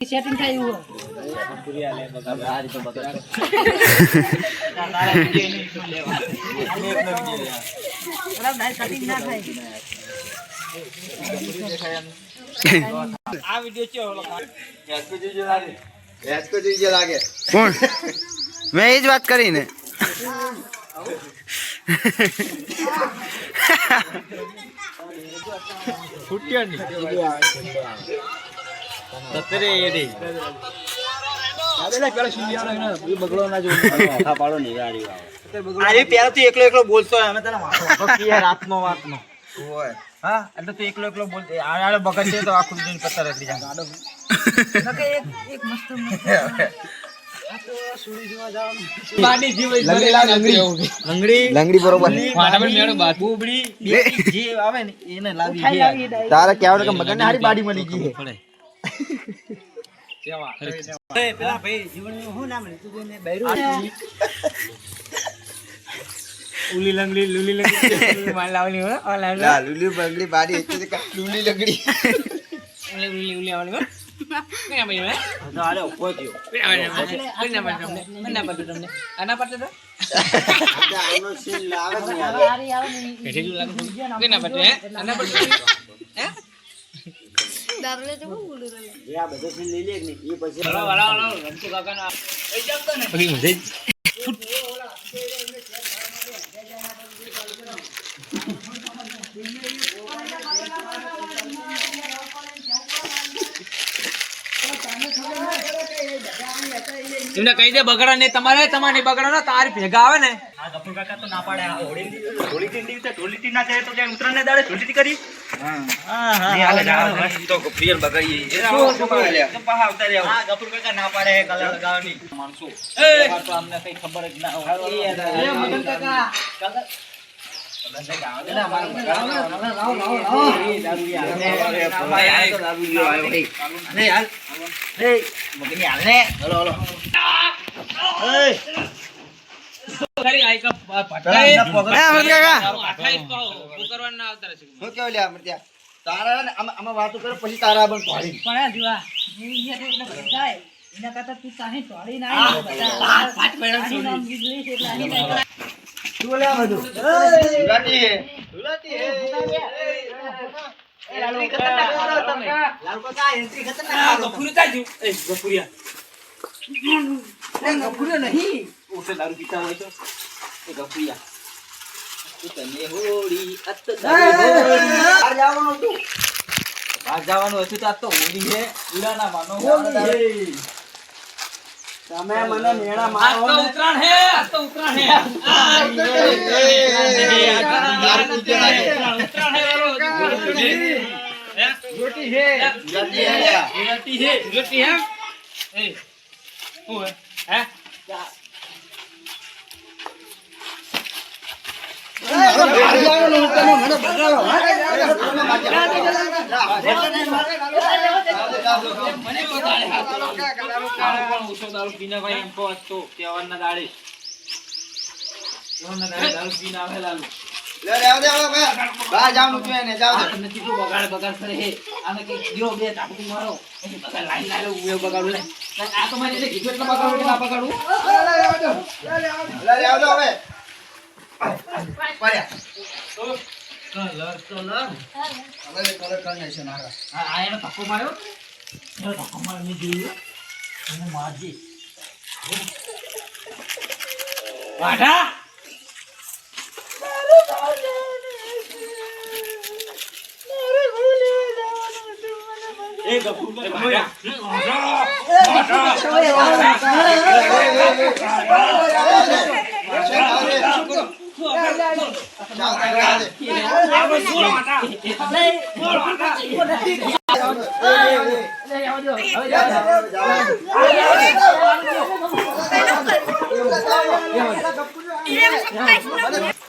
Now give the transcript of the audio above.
setting થાય એવું કોણ મેં એ જ વાત કરી ને એકલો બોલતો અમે તને રાતનો વાતનો હા એટલે તું એકલો બોલતો આડે બગડ છે તો આખું દિન પત્તા રખડી જાય એક મસ્ત લંગડી બરોબર આવે ને એને લાવી તારે કેવડે કે મગન હારી બાડી મળી ગઈ પેલા ભાઈ જીવનનું શું નામ લીધું ને બૈરું ઉલી લંગડી માલ લાવની હો ના લુલી બંગડી બાડી એટલે કે લુલી લંગડી ઉલી આવવાની હો કેમ ભાઈ હે તો આલે ઉભો થયો તમને આના પાટે તો આનો સીન લાવે છે હારી આવે ને પેઠી લાગે કેના પાટે હે આના પાટે હે દારૂ તો બોલું રે આ બધો સીન લઈ લે ને એ પછી વાળા રમતો કાકાના એ જમતો ને પછી મજે એમને કહી દે બગડા ને તમારે બગડા તારી ભેગા આવે ને આ ગફુર કાકા તો ના પાડે હોળી ટી ના જાય તો ક્યાં ઉતરણ ને દાડે ધોળી કરી હા ની હાલે જાવ તો ગફુર બગાડી એ શું પાડે તો પાહા ઉતારી આવ આ ગફુર કાકા ના પાડે કલર લગાવવાની માણસો એ તો અમને કઈ ખબર જ ના હોય એ મદન કાકા કલર વાતો કરો પછી તારા બંધ પાડી પણ જોવા એના કરતા તું તાહી તોડી ના નામ કીધું છે એટલે અહીં નહીં શું લે આ બધું ગુલાટી હે લાલુ કાકા એન્ટ્રી ખતરનાક ગફુરી કાજુ એ ગફુરિયા ગફુરિયા નહીં ઓસે દારૂ પીતા હોય તો એ ગફુરિયા તને હોળી અત બહાર જવાનું હતું બહાર જવાનું હતું તો આ તો હોળી છે ઉડાના માનો તમે મને મેળા મારો આ તો ઉતરાણ હે ઉતરાણ હે રોટી હે એ હું હે